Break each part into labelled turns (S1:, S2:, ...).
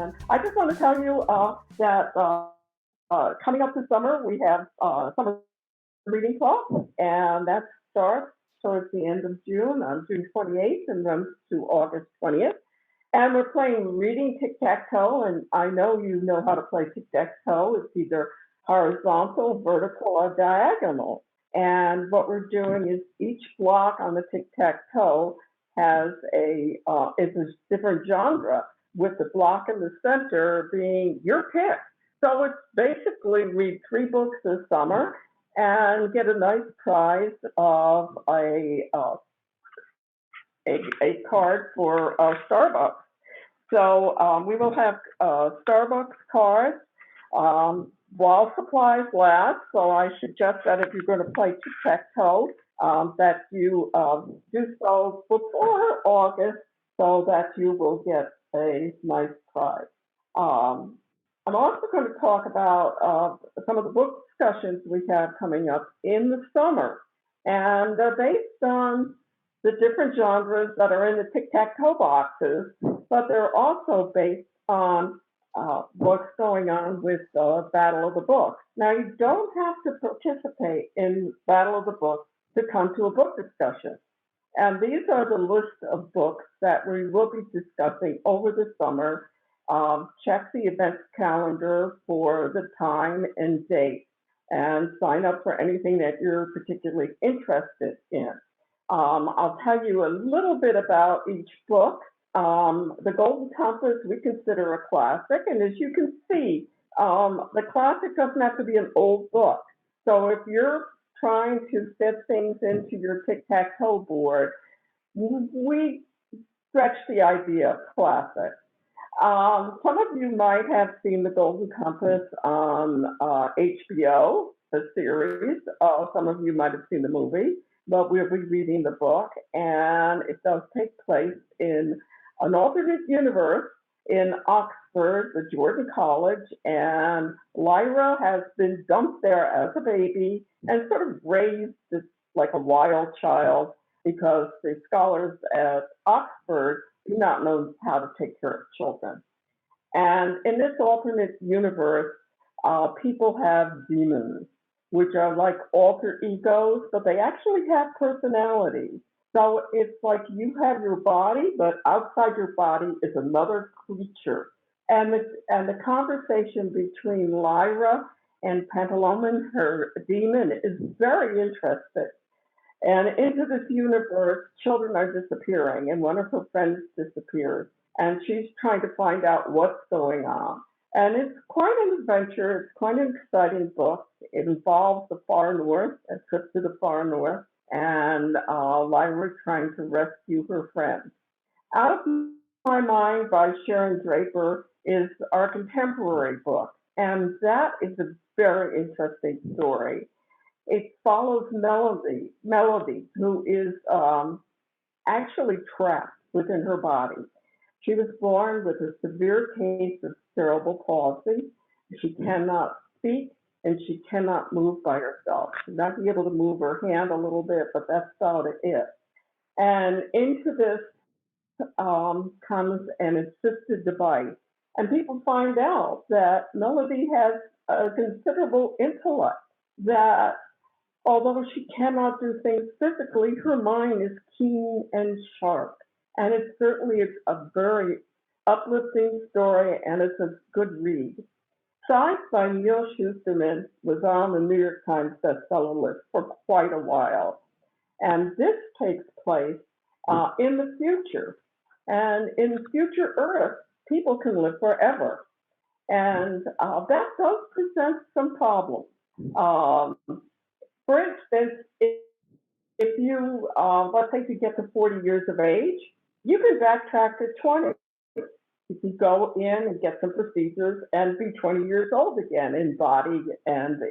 S1: And I just want to tell you that coming up this summer, we have summer reading club, and that starts towards the end of June, on June 28th, and runs to August 20th. And we're playing reading tic-tac-toe, and I know you know how to play tic-tac-toe. It's either horizontal, vertical, or diagonal. And what we're doing is each block on the tic-tac-toe has is a different genre, with the block in the center being your pick. So it's basically read 3 books this summer and get a nice prize of a card for Starbucks. So we will have Starbucks cards while supplies last. So I suggest that if you're going to play tic-tac-toe, that you do so before August so that you will get a nice prize. I'm also going to talk about some of the book discussions we have coming up in the summer. And they're based on the different genres that are in the tic-tac-toe boxes, but they're also based on what's going on with Battle of the Books. Now, you don't have to participate in Battle of the Books to come to a book discussion. And these are the list of books that we will be discussing over the summer. Check the events calendar for the time and date and sign up for anything that you're particularly interested in. I'll tell you a little bit about each book. The Golden Compass we consider a classic, and as you can see, the classic doesn't have to be an old book. So if you're trying to fit things into your tic-tac-toe board, we stretch the idea of classic. Some of you might have seen The Golden Compass on HBO, the series. Some of you might have seen the movie, but we'll be reading the book, and it does take place in an alternate universe in Oxford, the Jordan College, and Lyra has been dumped there as a baby and sort of raised like a wild child because the scholars at Oxford do not know how to take care of children. And in this alternate universe, people have demons, which are like alter egos, but they actually have personalities. So it's like you have your body, but outside your body is another creature. And the conversation between Lyra and Pantaloon, her demon, is very interesting. And into this universe, children are disappearing, and one of her friends disappears, and she's trying to find out what's going on. And it's quite an adventure. It's quite an exciting book. It involves the far north, a trip to the far north, and Lyra trying to rescue her friends. Out of My Mind by Sharon Draper is our contemporary book, and that is a very interesting story. It follows Melody, who is actually trapped within her body. She was born with a severe case of cerebral palsy. She cannot speak and she cannot move by herself. She's not be able to move her hand a little bit, but that's about it. And into this comes an assisted device. And people find out that Melody has a considerable intellect, that although she cannot do things physically, her mind is keen and sharp. And it certainly is a very uplifting story, and it's a good read. Science by Neil Shusterman was on the New York Times bestseller list for quite a while. And this takes place in the future. And in future Earth, people can live forever. And that does present some problems. For instance, if you, let's say you get to 40 years of age, you can backtrack to 20. You can go in and get some procedures and be 20 years old again in body and,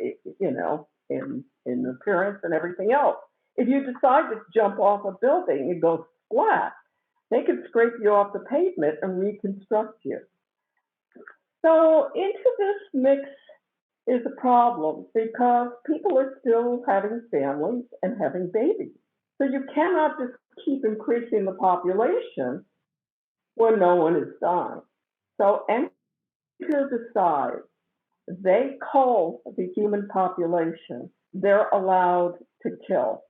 S1: in appearance and everything else. If you decide to jump off a building and go splat, they can scrape you off the pavement and reconstruct you. So into this mix is a problem because people are still having families and having babies. So you cannot just keep increasing the population when no one is dying. So decide they cull the human population, they're allowed to kill.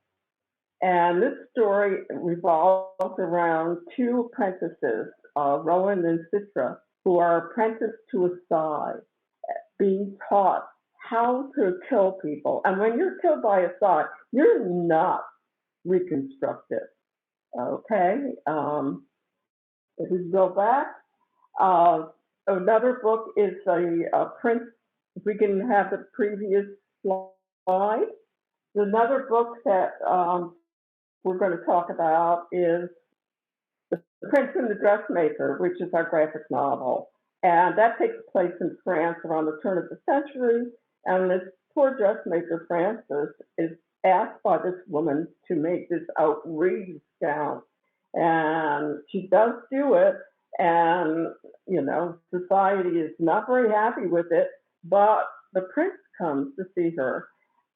S1: And this story revolves around two apprentices, Rowan and Citra, who are apprenticed to a Sai, being taught how to kill people. And when you're killed by a Sai, you're not reconstructed. Okay? If we go back, uh, another book is a Prince. If we can have the previous slide. Another book that we're going to talk about is The Prince and the Dressmaker, which is our graphic novel. And that takes place in France around the turn of the century. And this poor dressmaker, Frances, is asked by this woman to make this outrageous gown. And she does do it. And, society is not very happy with it. But the prince comes to see her.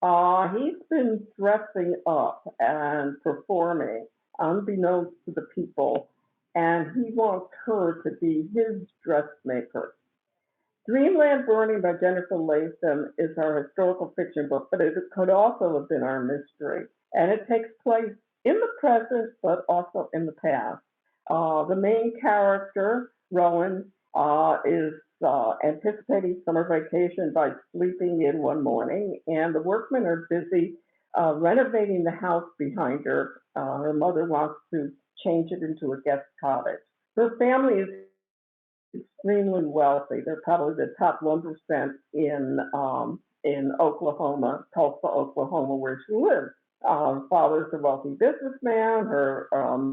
S1: He's been dressing up and performing unbeknownst to the people, and he wants her to be his dressmaker. Dreamland Burning by Jennifer Latham is our historical fiction book, but it could also have been our mystery. And it takes place in the present, but also in the past. The main character, Rowan, is anticipating summer vacation by sleeping in one morning, and the workmen are busy renovating the house behind her. Her mother wants to change it into a guest cottage. Her family is extremely wealthy. They're probably the top 1% in Oklahoma, Tulsa, Oklahoma, where she lives. Father's a wealthy businessman. Her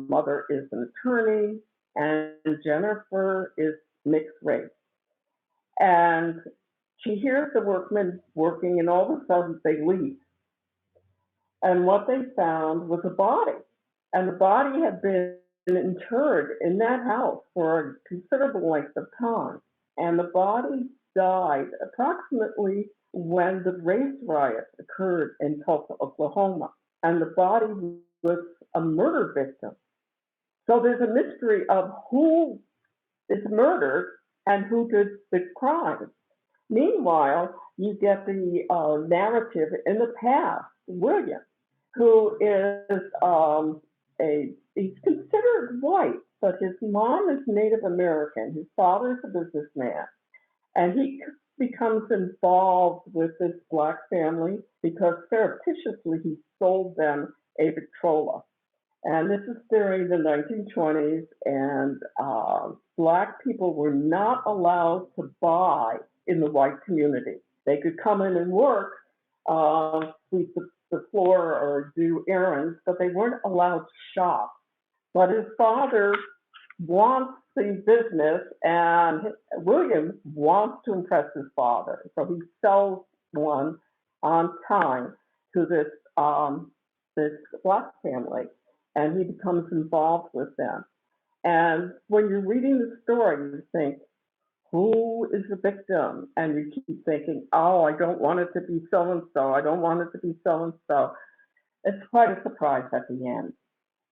S1: mother is an attorney, and Jennifer is mixed race. And she hears the workmen working, and all of a sudden they leave. And what they found was a body. And the body had been interred in that house for a considerable length of time. And the body died approximately when the race riot occurred in Tulsa, Oklahoma. And the body was a murder victim. So there's a mystery of who is murdered and who did the crime. Meanwhile, you get the narrative in the past, William, who is he's considered white, but his mom is Native American. His father is a businessman. And he becomes involved with this black family because surreptitiously he sold them a Victrola. And this is during the 1920s, and black people were not allowed to buy in the white community. They could come in and work, sweep the floor or do errands, but they weren't allowed to shop. But his father wants the business, and William wants to impress his father. So he sells one on time to this black family, and he becomes involved with them. And when you're reading the story, you think, who is the victim? And you keep thinking, oh, I don't want it to be so-and-so. I don't want it to be so-and-so. It's quite a surprise at the end.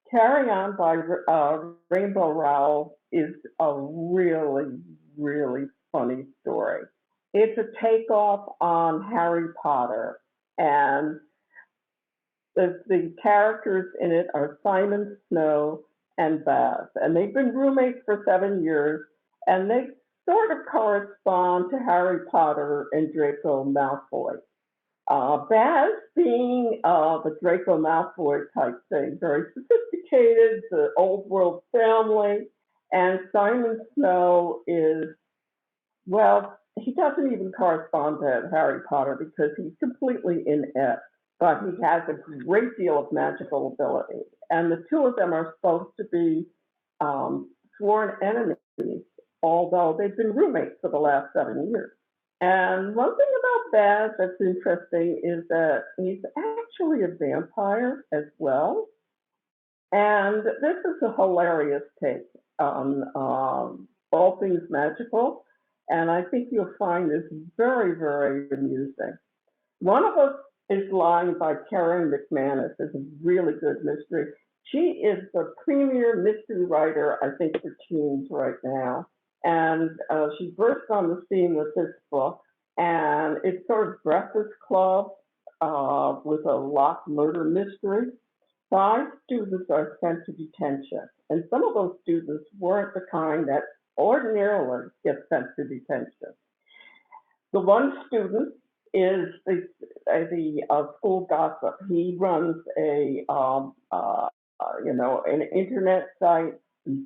S1: Carry On by Rainbow Rowell is a really, really funny story. It's a takeoff on Harry Potter, and the characters in it are Simon Snow and Baz, and they've been roommates for 7 years, and they sort of correspond to Harry Potter and Draco Malfoy. Baz being the Draco Malfoy type thing, very sophisticated, the old world family, and Simon Snow is, well, he doesn't even correspond to Harry Potter because he's completely inept, but he has a great deal of magical ability. And the two of them are supposed to be sworn enemies, although they've been roommates for the last 7 years. And one thing about Baz that's interesting is that he's actually a vampire as well. And this is a hilarious take on all things magical. And I think you'll find this very, very amusing. One of Us is Lying by Karen McManus is a really good mystery. She is the premier mystery writer, I think, for teens right now. And she burst on the scene with this book, and it's sort of Breakfast Club with a locked murder mystery. 5 students are sent to detention, and some of those students weren't the kind that ordinarily get sent to detention. The one student is the school gossip. He runs an internet site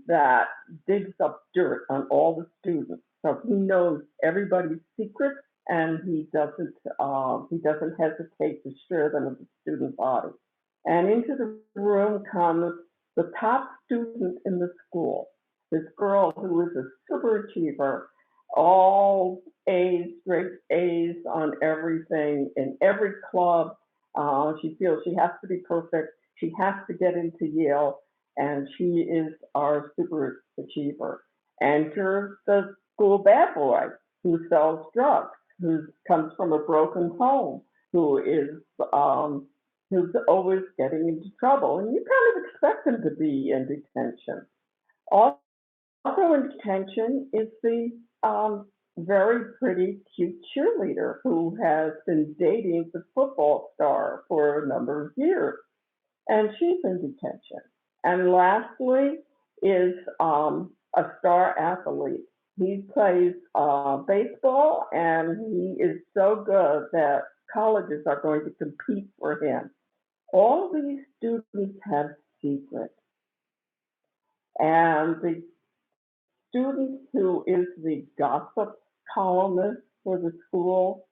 S1: that digs up dirt on all the students. So he knows everybody's secrets, and he doesn't hesitate to share them with the student body. And into the room comes the top student in the school, this girl who is a super achiever, all A's, great A's on everything, in every club. She feels she has to be perfect. She has to get into Yale, and she is our super achiever. Enter the school bad boy who sells drugs, who comes from a broken home, who is who's always getting into trouble, and you kind of expect him to be in detention. Also in detention is the very pretty, cute cheerleader who has been dating the football star for a number of years, and she's in detention. And lastly is a star athlete. He plays baseball, and he is so good that colleges are going to compete for him. All these students have secrets, and the student who is the gossip columnist for the school,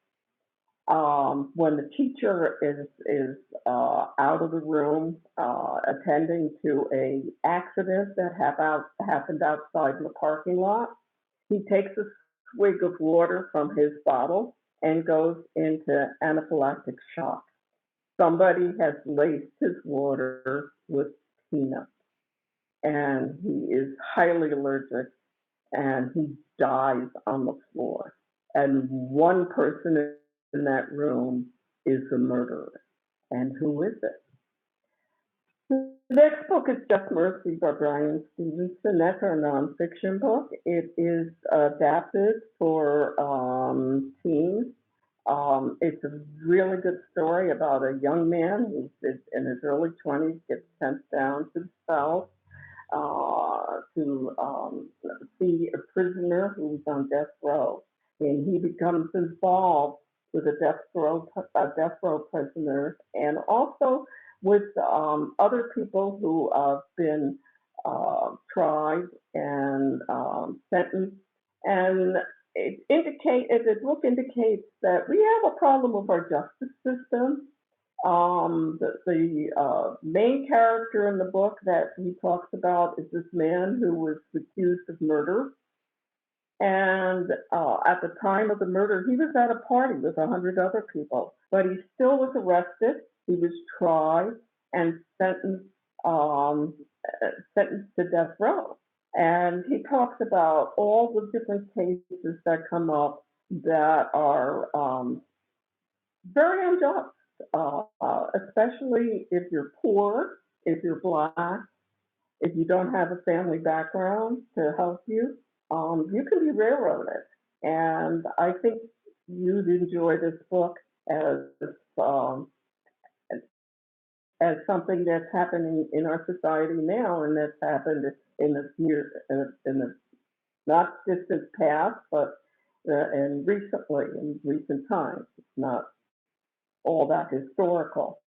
S1: when the teacher is out of the room attending to a accident that happened outside in the parking lot, he takes a swig of water from his bottle and goes into anaphylactic shock. Somebody has laced his water with peanuts, and he is highly allergic, and he dies on the floor. And one person in that room is the murderer. And who is it? The next book is Just Mercy by Brian Stevenson. That's our nonfiction book. It is adapted for teens. It's a really good story about a young man who's in his early 20s, gets sent down to the South to see a prisoner who's on death row, and he becomes involved with a death row prisoners, and also with other people who have been tried and sentenced. And the book indicates that we have a problem with our justice system. The main character in the book that he talks about is this man who was accused of murder. And at the time of the murder, he was at a party with 100 other people, but he still was arrested. He was tried and sentenced to death row. And he talks about all the different cases that come up that are very unjust, especially if you're poor, if you're Black, if you don't have a family background to help you. You can be railroaded. And I think you'd enjoy this book um, as something that's happening in our society now, and that's happened in the not distant past, but in recent times. It's not all that historical.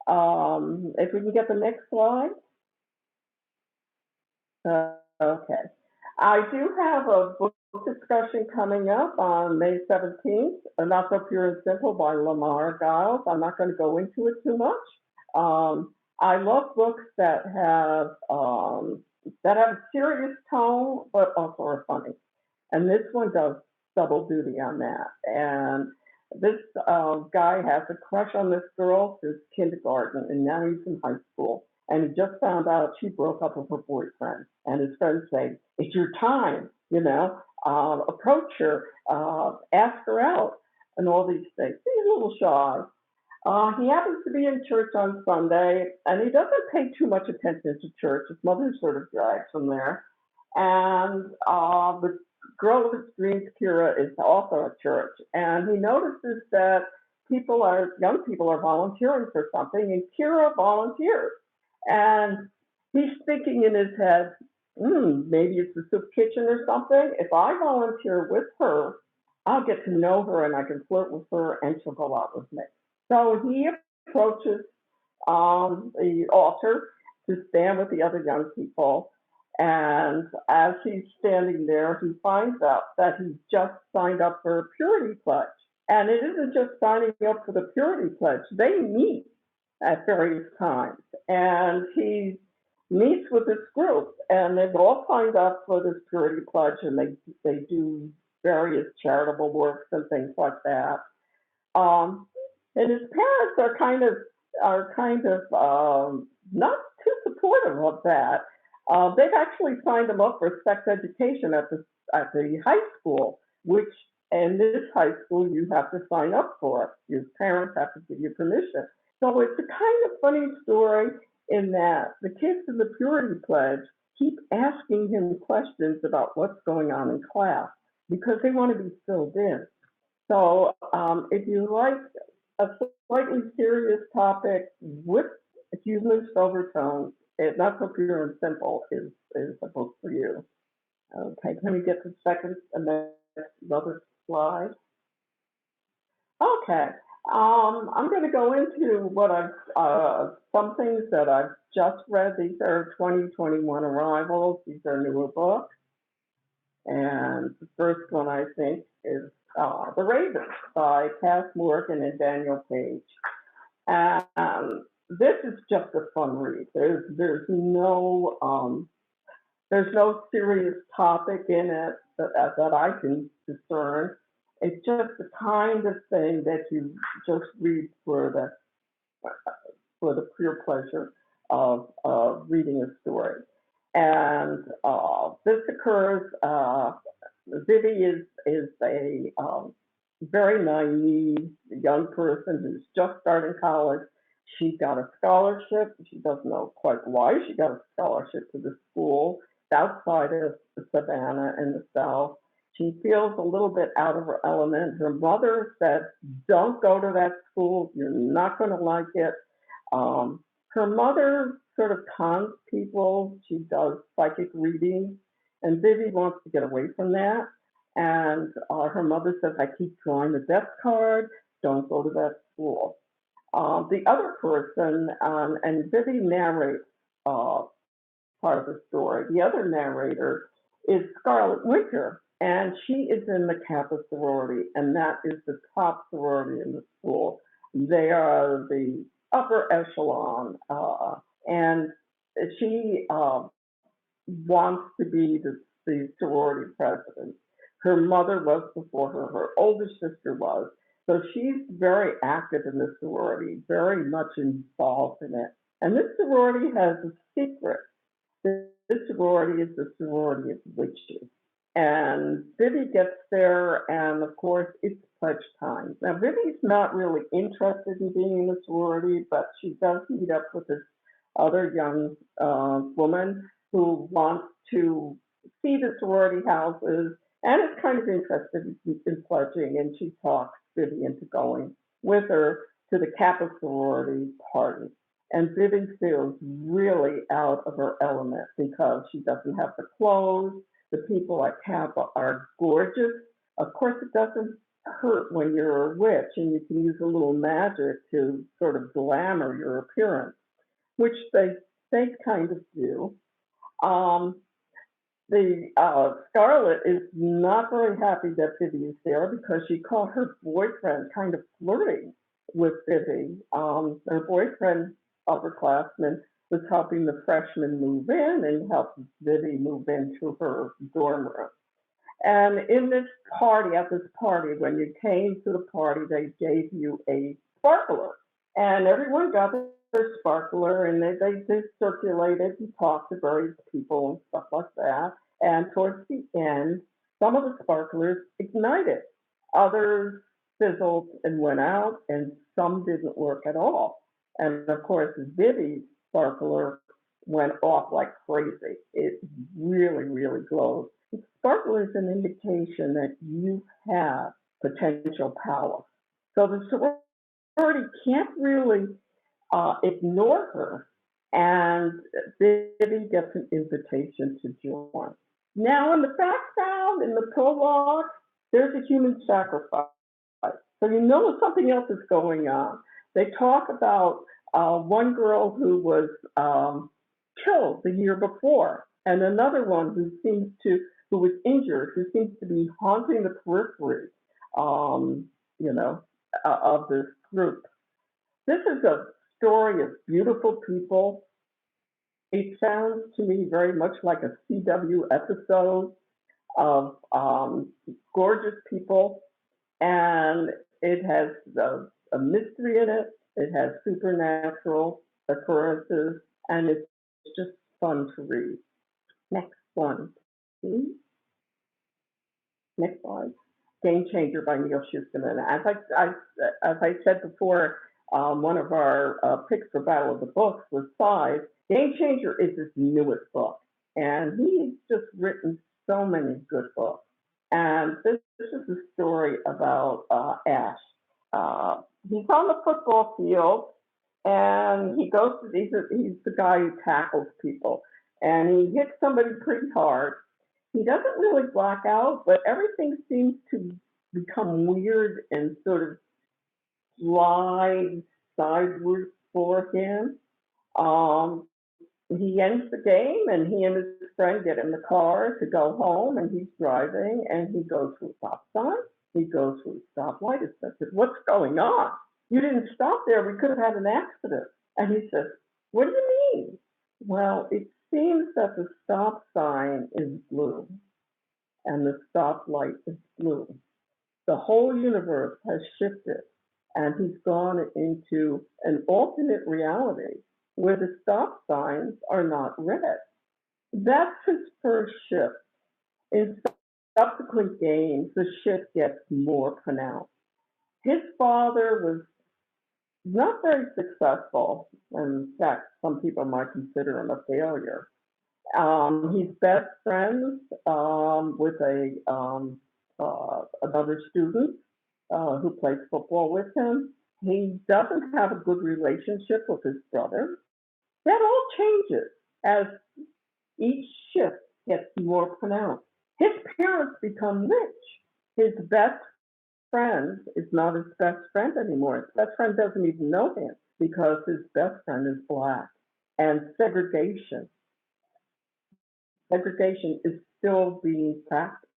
S1: If we can get the next slide. Okay. I do have a book discussion coming up on May 17th, Not So Pure and Simple by Lamar Giles. I'm not going to go into it too much. I love books that have a serious tone, but also are funny. And this one does double duty on that. And this guy has a crush on this girl since kindergarten, and now he's in high school. And he just found out she broke up with her boyfriend. And his friends say, "It's your time, approach her, ask her out," and all these things. He's a little shy. He happens to be in church on Sunday, and he doesn't pay too much attention to church. His mother sort of drags him there. And the girl of his dreams, Kira, is also at church, and he notices that young people are volunteering for something, and Kira volunteers. And he's thinking in his head, maybe it's the soup kitchen or something. If I volunteer with her, I'll get to know her and I can flirt with her and she'll go out with me. So he approaches the altar to stand with the other young people. And as he's standing there, he finds out that he's just signed up for a purity pledge. And it isn't just signing up for the purity pledge, they meet at various times. And he meets with this group, and they've all signed up for this purity pledge, and they do various charitable works and things like that. And his parents are kind of not too supportive of that. They've actually signed him up for sex education at the high school, which in this high school you have to sign up for. Your parents have to give you permission. So it's a kind of funny story in that the kids in the Purity Pledge keep asking him questions about what's going on in class because they want to be filled in. So if you like a slightly serious topic with humorous overtones, Not So Pure and Simple is a book for you. Okay, can we get the second and then another slide? Okay, I'm going to go into some things that I've just read. These are 2021 arrivals. These are newer books. And the first one, I think, is The Raven by Cass Morgan and Daniel Page. And this is just a fun read. There's no serious topic in it that I can discern. It's just the kind of thing that you just read for the pure pleasure of reading a story. And this occurs. Vivi is a very naive young person who's just starting college. She got a scholarship. She doesn't know quite why she got a scholarship to the school outside of Savannah in the South. She feels a little bit out of her element. Her mother said, don't go to that school. You're not going to like it. Her mother sort of cons people. She does psychic readings, and Vivi wants to get away from that. And her mother says, I keep drawing the death card. Don't go to that school. The other person, and Vivi narrates part of the story. The other narrator is Scarlet Winter, and she is in the Kappa sorority, and that is the top sorority in the school. They are the upper echelon, and she wants to be the sorority president. Her mother was before her. Her older sister was. So she's very active in the sorority, very much involved in it. And this sorority has a secret. This sorority is the sorority of witches. And Vivi gets there, and of course, it's pledge time. Now, Vivi's not really interested in being in the sorority, but she does meet up with this other young woman who wants to see the sorority houses and is kind of interested in pledging, and she talks Vivi into going with her to the Kappa sorority party. And Vivi feels really out of her element because she doesn't have the clothes. The people at Kappa are gorgeous. Of course, it doesn't hurt when you're a witch and you can use a little magic to sort of glamour your appearance, which they kind of do. Scarlet is not very happy that Vivi is there because she caught her boyfriend kind of flirting with Vivi. Her boyfriend, upperclassman, was helping the freshmen move in and helped Vivi move into her dorm room. And at this party, when you came to the party, they gave you a sparkler. And everyone got their sparkler, and they circulated and talked to various people and stuff like that. And towards the end, some of the sparklers ignited. Others fizzled and went out, and some didn't work at all. And of course, Vivi's sparkler went off like crazy. It really, really glows. Sparkle is an indication that you have potential power. So the sorority can't really ignore her, and Vivi gets an invitation to join. Now, in the background, in the prologue, there's a human sacrifice. So you know something else is going on. They talk about one girl who was killed the year before, and another one who was injured, who seems to be haunting the periphery, um, you know, of this group. This is a story of beautiful people. It sounds to me very much like a CW episode of gorgeous people, and it has a mystery in it. It has supernatural occurrences, and it's just fun to read. Next one, please. Next slide. Game Changer by Neil Shusterman. As I said before, one of our picks for Battle of the Books was 5. Game Changer is his newest book, and he's just written so many good books. And this is a story about Ash. He's on the football field, and he's the guy who tackles people, and he hits somebody pretty hard. He doesn't really black out, but everything seems to become weird and sort of slide sideways for him. Um, he ends the game, and he and his friend get in the car to go home, and he's driving, and he goes to a stop sign. He goes to a stoplight. He says, "What's going on? You didn't stop there. We could have had an accident." And he says, "What do you mean?" "Well, it seems that the stop sign is blue and the stoplight is blue. The whole universe has shifted, and he's gone into an alternate reality where the stop signs are not red." That's his first shift. In subsequent games, the shift gets more pronounced. His father was not very successful. In fact, some people might consider him a failure. He's best friends with another student who plays football with him. He doesn't have a good relationship with his brother. That all changes as each shift gets more pronounced. His parents become rich. His best friend is not his best friend anymore. His best friend doesn't even know him because his best friend is black. And segregation is still being practiced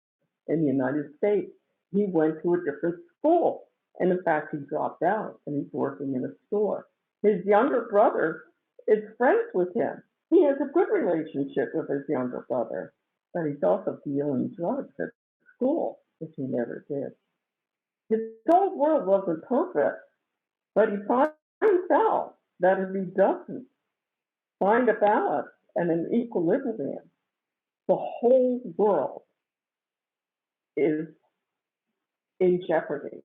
S1: in the United States. He went to a different school, and in fact, he dropped out and he's working in a store. His younger brother is friends with him. He has a good relationship with his younger brother, but he's also dealing drugs at school, which he never did. His whole world wasn't perfect, but he finds out that if he doesn't find a balance and an equilibrium, the whole world is in jeopardy.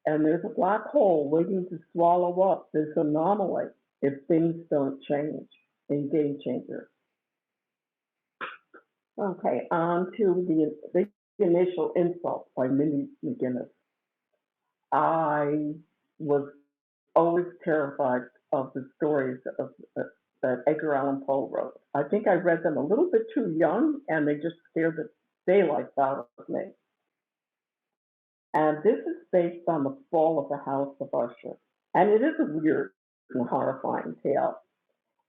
S1: And there's a black hole waiting to swallow up this anomaly if things don't change in Game Changer. Okay, on to the initial insult by Minnie McGinnis. I was always terrified of the stories that Edgar Allan Poe wrote. I think I read them a little bit too young, and they just scared the daylights out of me. And this is based on the fall of the House of Usher. And it is a weird and horrifying tale.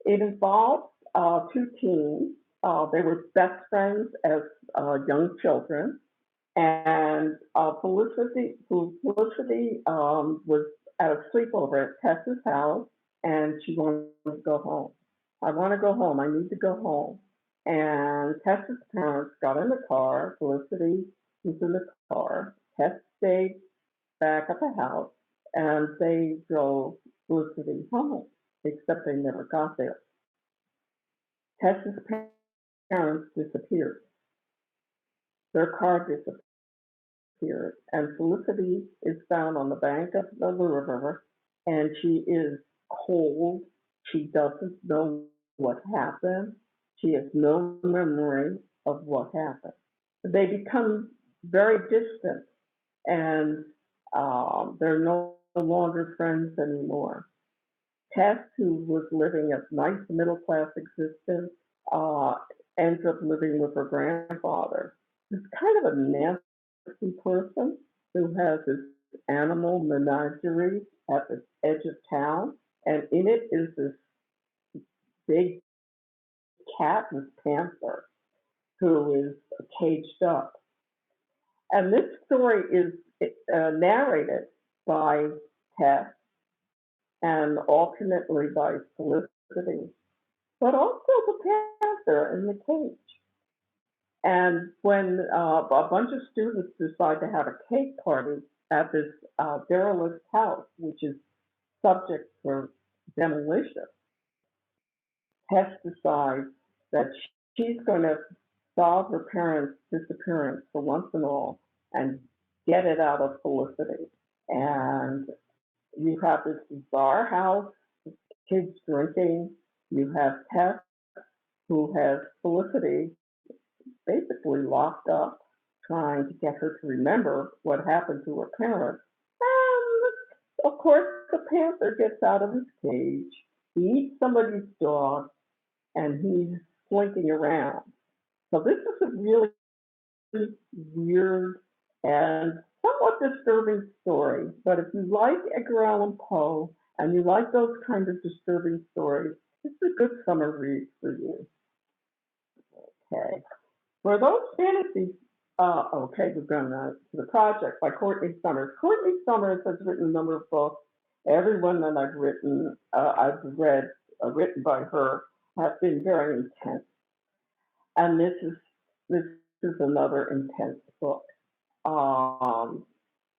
S1: It involves 2 teens. They were best friends as young children. And Felicity was at a sleepover at Tessa's house, and she wanted to go home. "I want to go home. I need to go home." And Tessa's parents got in the car. Felicity was in the car. Tess stayed back at the house, and they drove Felicity home, except they never got there. Tessa's parents disappeared. Their car disappeared, and Felicity is found on the bank of the river, and she is cold, She doesn't know what happened. She has no memory of what happened. They become very distant, and they're no longer friends anymore. Tess, who was living a nice middle class existence, uh, ends up living with her grandfather, who's kind of a nasty person who has this animal menagerie at the edge of town, and in it is this big cat and panther who is caged up. And this story is narrated by Tess and alternately by Felicity, but also the panther in the cage. And when a bunch of students decide to have a cake party at this derelict house, which is subject for demolition, Tess decides that she's going to solve her parents' disappearance for once and all and get it out of Felicity. And you have this bizarre house, kids drinking. You have Tess, who has Felicity basically locked up, trying to get her to remember what happened to her parents. And of course, the panther gets out of his cage. He eats somebody's dog, and he's slinking around. So this is a really weird and somewhat disturbing story. But if you like Edgar Allan Poe and you like those kind of disturbing stories, it's a good summer read for you. Okay. For those fantasies, okay, we're going to the project by Courtney Summers. Courtney Summers has written a number of books. Every one that I've read, written by her, have been very intense. And this is another intense book. Um,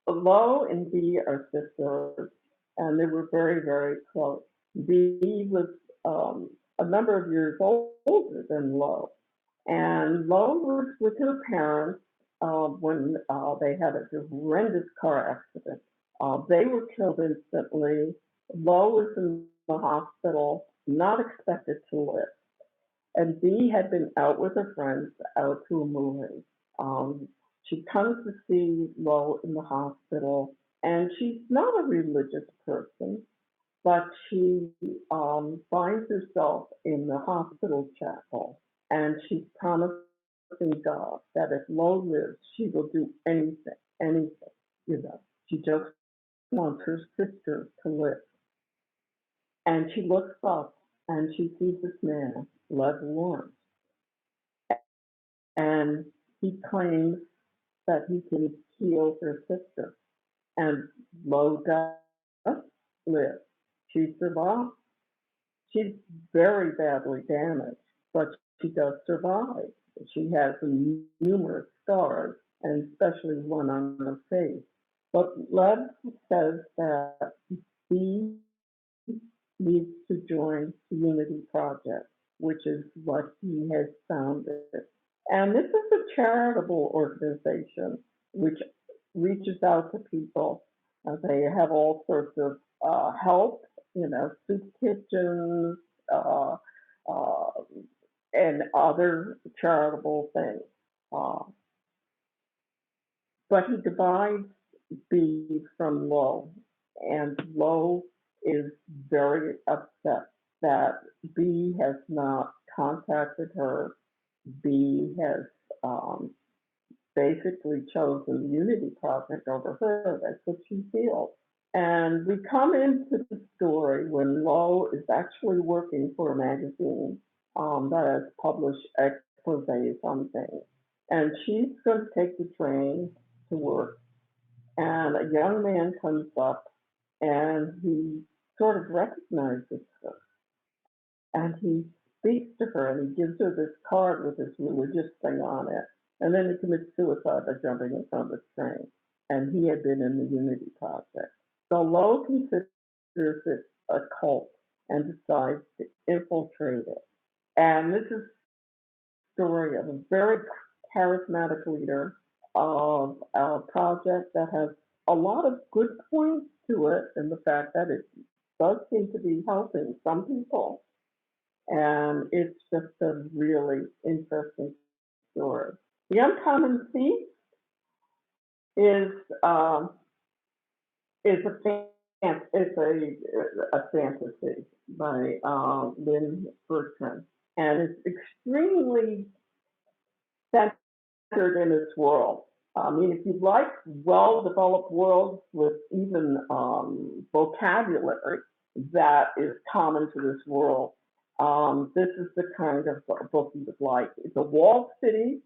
S1: Lo and Bee are sisters, and they were very, very close. Bee was a number of years older than Lo, and Lo was with her parents when they had a horrendous car accident. They were killed instantly. Lo was in the hospital, not expected to live. And Bee had been out with her friends out to a movie. Um, she comes to see Lo in the hospital, and she's not a religious person, but she finds herself in the hospital chapel, and she's promising God that if Lo lives, she will do anything, anything, you know. She just wants her sister to live. And she looks up and she sees this man, Lev Lawrence, and he claims that he can heal her sister. And Lo does live. She survives. She's very badly damaged, but she does survive. She has numerous scars, and especially one on her face. But Lev says that he needs to join the Unity Project, which is what he has founded. And this is a charitable organization which reaches out to people. They have all sorts of help, you know, soup kitchens, uh, uh, and other charitable things. Uh, but he divides B from Lo, and Lo is very upset that B has not contacted her. B has um, basically chosen the Unity Project over her. That's what she feels. And we come into the story when Lo is actually working for a magazine that has published exposés on things. And she's going to take the train to work. And a young man comes up and he sort of recognizes her. And he speaks to her and he gives her this card with this religious thing on it. And then he commits suicide by jumping in front of the train. And he had been in the Unity Project. So Lo considers it a cult and decides to infiltrate it. And this is the story of a very charismatic leader of a project that has a lot of good points to it, and the fact that does seem to be helping some people. And it's just a really interesting story. The Uncommon Thief is um, is a fantasy by Lynn Bertrand, and it's extremely centered in its world. I mean, if you like well-developed worlds with even vocabulary that is common to this world, this is the kind of book you would like. It's a walled city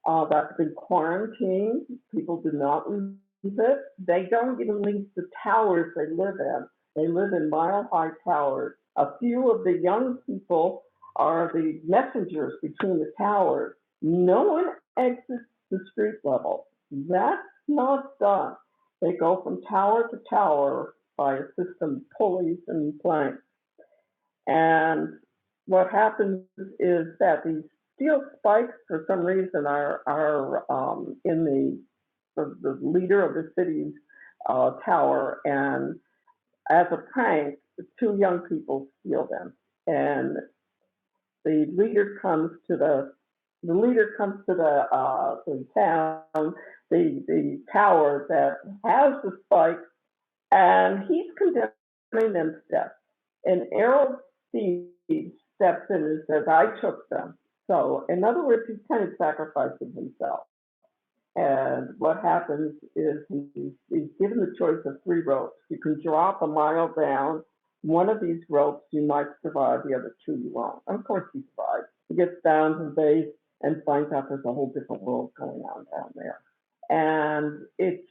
S1: that's been quarantined. People do not leave it. They don't even leave the towers they live in. They live in mile-high towers. A few of the young people are the messengers between the towers. No one exits the street level. That's not done. They go from tower to tower by a system of pulleys and planks. And what happens is that these steel spikes, for some reason, are in the leader of the city's tower, and as a prank, two young people steal them, and the leader comes to the town, the tower that has the spikes, and he's condemning them to death. And Errol Steve steps in and says, "I took them." So, in other words, he's kind of sacrificing himself. And what happens is he's given the choice of three ropes. You can drop a mile down. One of these ropes you might survive, the other two you won't. Of course he survives. He gets down to the base and finds out there's a whole different world going on down there. And it's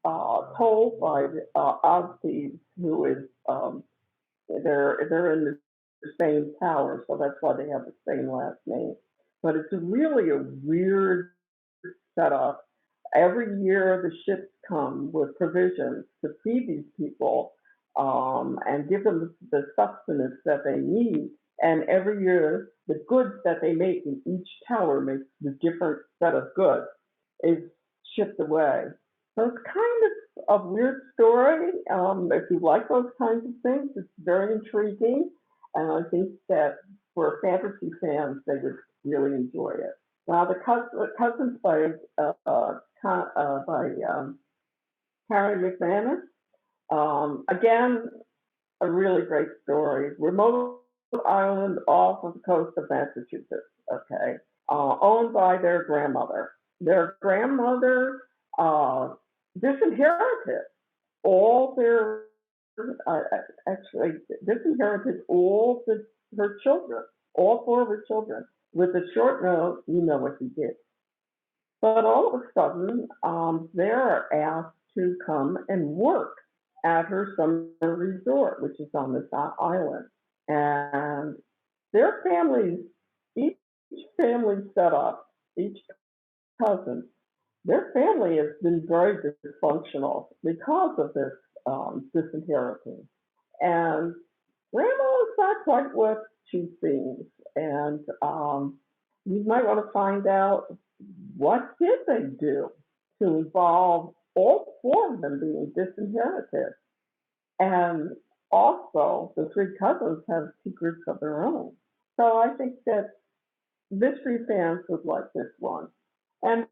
S1: told by Oz who is, they're in the same tower, so that's why they have the same last name. But it's really a weird setup. Every year the ships come with provisions to feed these people and give them the sustenance that they need. And every year the goods that they make in each tower makes the different set of goods is shipped away. So it's kind of a weird story. If you like those kinds of things, it's very intriguing. And I think that for fantasy fans, they would really enjoy it. Now, the Cousins by Carrie McManus. Again, a really great story. Remote island off of the coast of Massachusetts, okay, owned by their grandmother. Their grandmother disinherited all their, actually, disinherited all her children, all four of her children. With a short note, you know what he did. But all of a sudden, they're asked to come and work at her summer resort, which is on this island. And their families, each family set up, each cousin, their family has been very dysfunctional because of this disinheritance. And grandma is not quite what she seems. And you might want to find out what did they do to involve all four of them being disinherited. And also, the three cousins have secrets of their own. So I think that mystery fans would like this one. And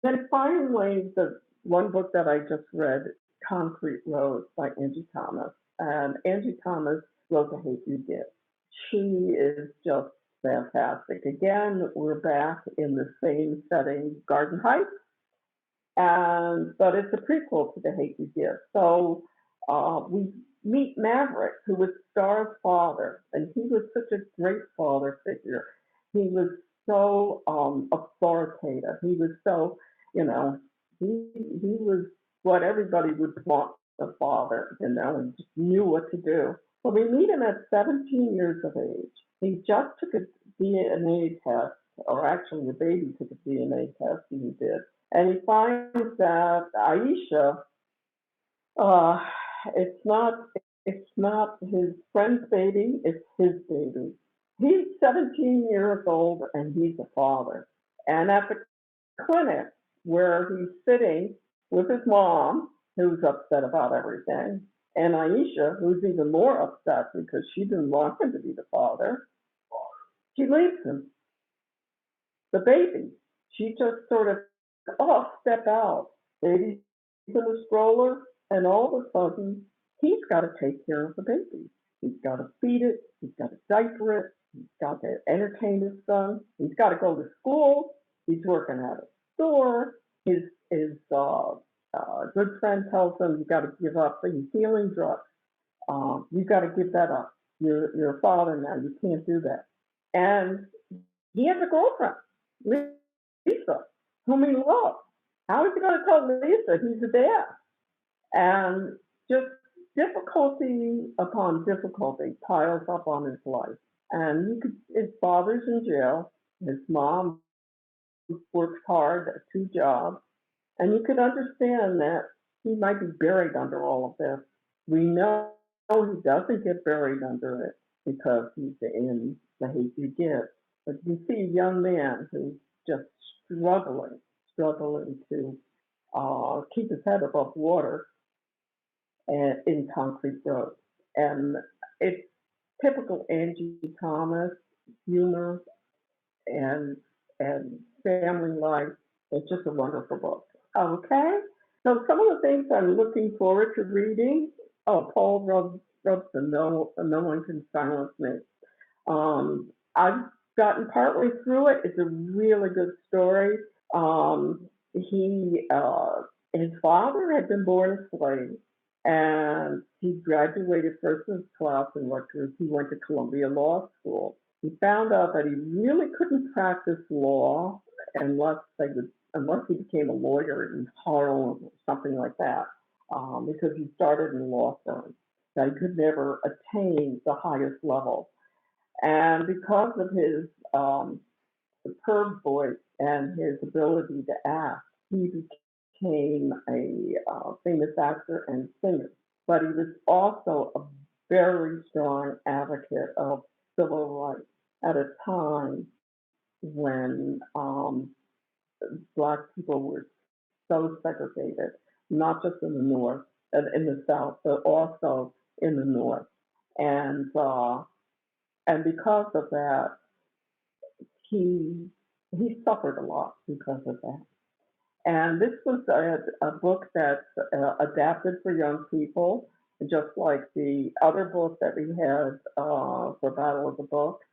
S1: then finally, the one book that I just read, Concrete Rose by Angie Thomas. And Angie Thomas wrote The Hate You Give. She is just fantastic. Again, we're back in the same setting, Garden Heights, but it's a prequel to The Hate You Give. So we meet Maverick, who was Star's father, and he was such a great father figure. He was so authoritative. He was so, he was what everybody would want a father, and just knew what to do. So we meet him at 17 years of age. He just took a DNA test, or actually the baby took a DNA test, and he did. And he finds that Aisha, it's not his friend's baby, it's his baby. He's 17 years old and he's a father. And at the clinic where he's sitting with his mom, who's upset about everything, And Aisha, who's even more upset because she didn't want him to be the father, she leaves him, the baby. She just sort of, oh, step out. Baby's in the stroller, and all of a sudden, he's got to take care of the baby. He's got to feed it, he's got to diaper it, he's got to entertain his son, he's got to go to school, he's working at a store. His good friend tells him, you've got to give up the healing drugs. You've got to give that up. You're a father now, you can't do that. And he has a girlfriend, Lisa, whom he loves. How is he going to tell Lisa he's a dad? And just difficulty upon difficulty piles up on his life. And his father's in jail. His mom works hard at 2 jobs. And you could understand that he might be buried under all of this. We know he doesn't get buried under it because he's in the hate you give. But you see a young man who's just struggling to keep his head above water and in concrete roads. And it's typical Angie Thomas humor and family life. It's just a wonderful book. Okay, so some of the things I'm looking forward to reading. Oh, Paul Robeson, no one can silence me. I've gotten partway through it. It's a really good story. His father had been born a slave, and he graduated first in his class and he went to Columbia Law School. He found out that he really couldn't practice law unless he became a lawyer in Harlem or something like that, because he started in a law firm. That he could never attain the highest level. And because of his superb voice and his ability to act, he became a famous actor and singer. But he was also a very strong advocate of civil rights at a time when Black people were so segregated, not just in the North, in the South, but also in the North. And because of that, he suffered a lot because of that. And this was a book that's adapted for young people, just like the other book that we had for Battle of the Books,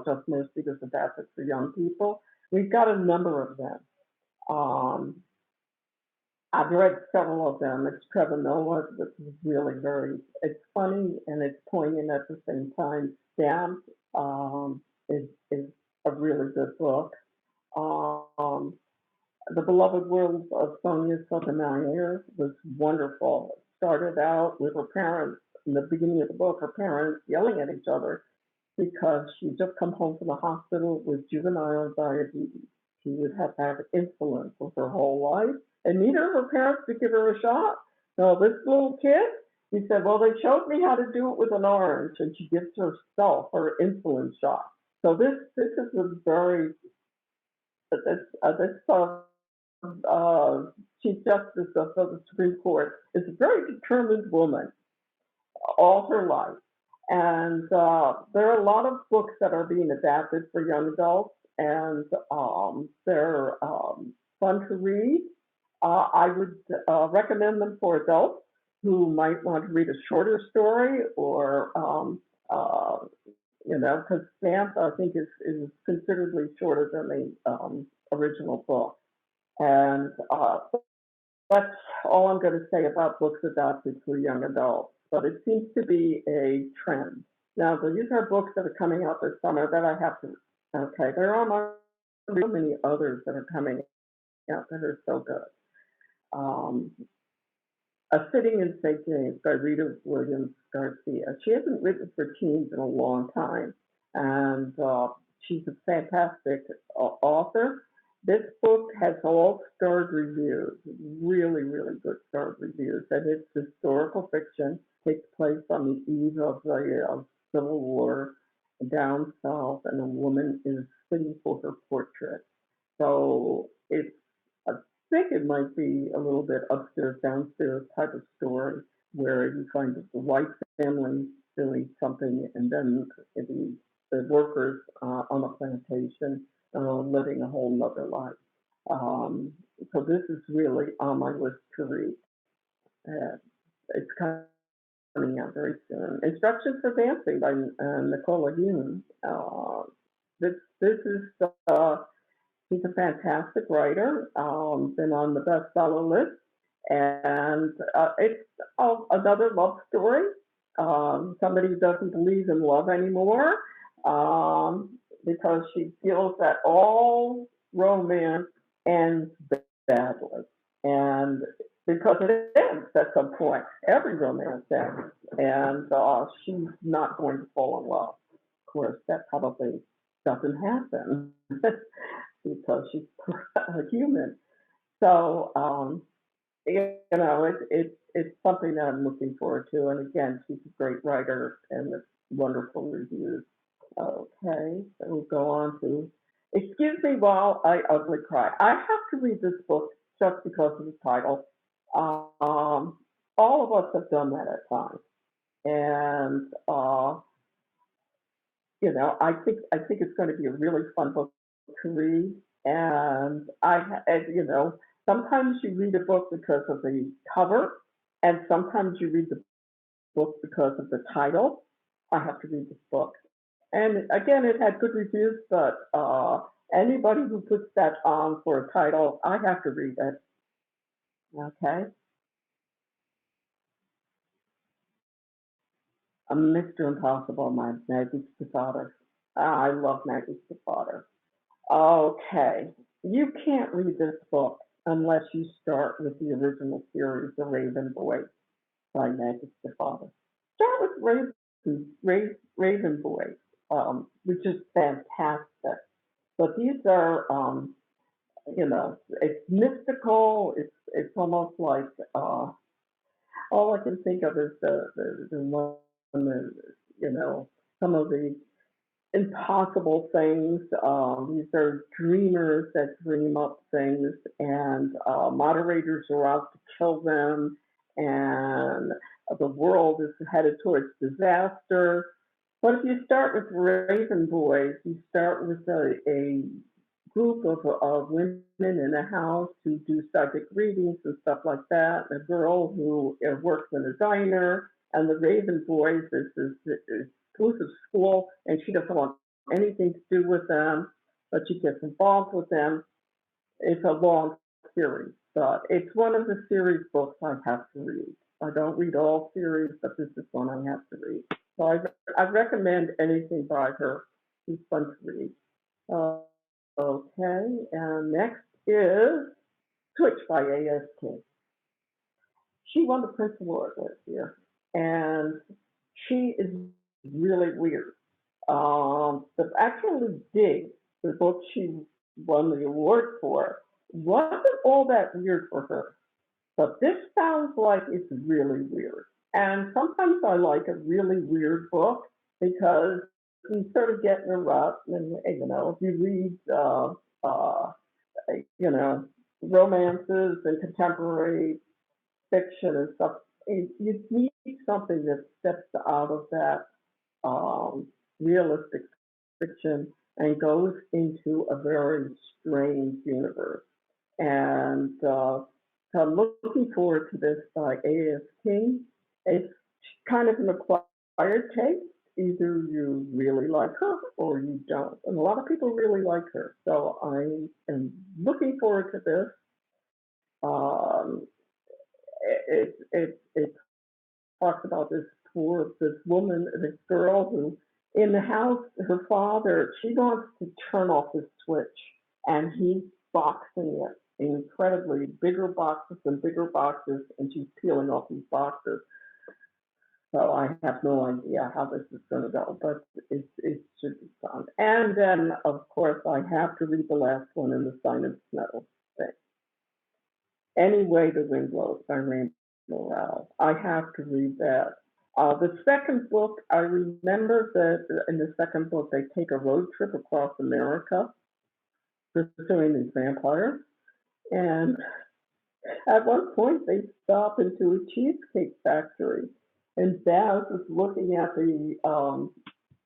S1: Just Mercy was adapted for young people. We've got a number of them. I've read several of them. It's Trevor Noah. This is really it's funny and it's poignant at the same time. Stamped is a really good book. Um, The Beloved World of Sonia Sotomayor was wonderful. It started out with her parents, in the beginning of the book, her parents yelling at each other because she'd just come home from the hospital with juvenile diabetes. She would have to have insulin for her whole life, and neither of her parents could give her a shot. So this little kid, he said, well, they showed me how to do it with an orange, and she gives herself her insulin shot. So this is a very, Chief Justice of the Supreme Court is a very determined woman all her life. And there are a lot of books that are being adapted for young adults, and they're fun to read. I would recommend them for adults who might want to read a shorter story or, because Stamp, I think, is considerably shorter than the original book. And that's all I'm going to say about books adapted for young adults. But it seems to be a trend. Now, these are books that are coming out this summer that I have to, okay, there are so many others that are coming out that are so good. A Sitting in St. James by Rita Williams Garcia. She hasn't written for teens in a long time, and she's a fantastic author. This book has all starred reviews, really, really good starred reviews, and it's historical fiction, takes place on the eve of the Civil War down south, and a woman is sitting for her portrait. So I think it might be a little bit upstairs, downstairs type of story, where you find the white family doing something, and then the workers on the plantation living a whole nother life. Um, so this is really on my list to read. Uh, it's coming out very soon. Instructions for Dancing by Nicola Yoon. This is he's a fantastic writer. Been on the bestseller list, and it's another love story. Somebody who doesn't believe in love anymore, because she feels that all romance ends badly, and because it ends at some point, every romance ends, and she's not going to fall in love. Of course, that probably doesn't happen because she's a human. So, it's something that I'm looking forward to. And again, she's a great writer and with wonderful reviews. Okay, so we'll go on to Excuse Me While I Ugly Cry. I have to read this book just because of the title. All of us have done that at times. And, I think it's going to be a really fun book to read. And sometimes you read a book because of the cover, and sometimes you read the book because of the title. I have to read this book. And again, it had good reviews, but anybody who puts that on for a title, I have to read it. Okay? Mr. Impossible, my Maggie Stiefvater. I love Maggie Stiefvater. Okay, you can't read this book unless you start with the original series, The Raven Boy by Maggie Stiefvater. Start with Raven Boy, which is fantastic. But these are, it's mystical. It's almost like all I can think of is the one, some of the impossible things. These are dreamers that dream up things, and moderators are out to kill them, and the world is headed towards disaster. But if you start with Raven Boys, you start with a group of women in a house who do psychic readings and stuff like that, and a girl who works in a diner, and the Raven Boys is exclusive school, and she doesn't want anything to do with them, but she gets involved with them. It's a long series, but it's one of the series books I have to read. I don't read all series, but this is one I have to read. So I recommend anything by her. It's fun to read. Okay, and next is Twitch by AST. She won the Prince Award last year, and she is really weird. But actually, Dig, the book she won the award for, wasn't all that weird for her. But this sounds like it's really weird. And sometimes I like a really weird book because you sort of get in a rut. And, if you read, you know, romances and contemporary fiction and stuff, you need something that steps out of that realistic fiction and goes into a very strange universe. And so I'm looking forward to this by A.S. King. It's kind of an acquired taste. Either you really like her or you don't. And a lot of people really like her. So I am looking forward to this. Um, it talks about this woman, this girl who in the house, her father, she wants to turn off his switch, and he's boxing it incredibly bigger boxes and bigger boxes, and she's peeling off these boxes. So I have no idea how this is going to go, but it should be fun. And then, of course, I have to read the last one in the Sign of Snow thing. Any Way the Wind Blows by Rainbow Rowell. I have to read that. The second book, I remember that in the second book, they take a road trip across America pursuing these vampires. And At one point, they stop into a cheesecake factory, and Baz is looking at the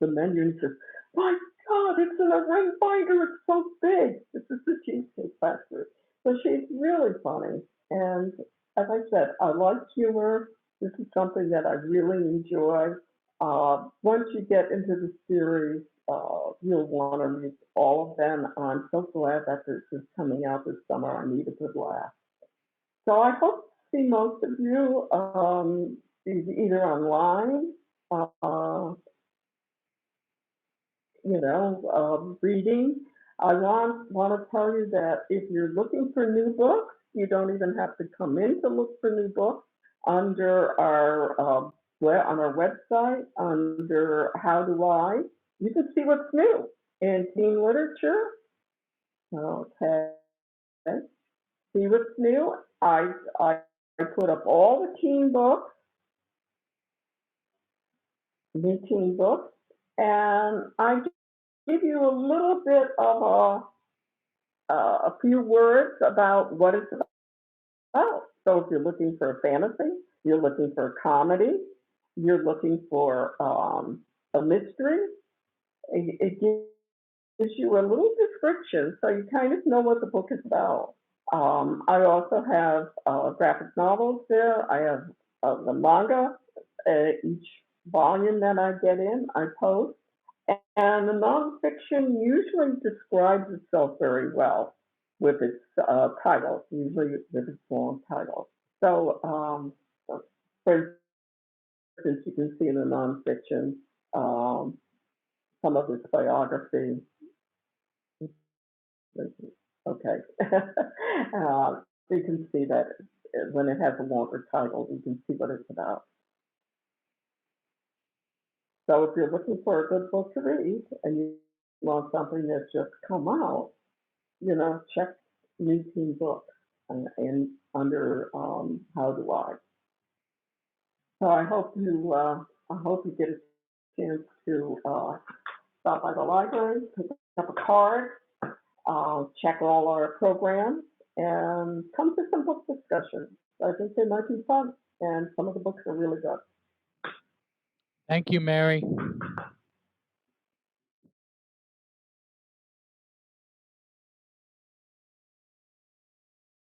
S1: menu and says, "My God, it's in a ring binder. It's so big. This is the Cheesecake Factory." So she's really funny, and as I said, I like humor. This is something that I really enjoy. Once you get into the series, you'll want to read all of them. I'm so glad that this is coming out this summer. I need a good laugh. So I hope to see most of you either online, uh, reading. I want to tell you that if you're looking for new books, you don't even have to come in to look for new books. Under our on our website, under How Do I, you can see what's new in teen literature. Okay, see what's new. I put up all the teen books, new teen books, and I give you a little bit of a few words about what it's about. So if you're looking for a fantasy, you're looking for a comedy, you're looking for a mystery, it gives you a little description so you kind of know what the book is about. I also have graphic novels there. I have the manga. Each volume that I get in, I post. And the nonfiction usually describes itself very well with its titles, usually with its long titles. So, for instance, you can see in the nonfiction some of its biography. Okay. You can see that when it has a longer title, you can see what it's about. So if you're looking for a good book to read and you want something that's just come out, check New Teen Books and under How Do I. So I hope you get a chance to stop by the library, pick up a card, check all our programs, and come to some book discussions. I think they might be fun, and some of the books are really good.
S2: Thank you, Mary.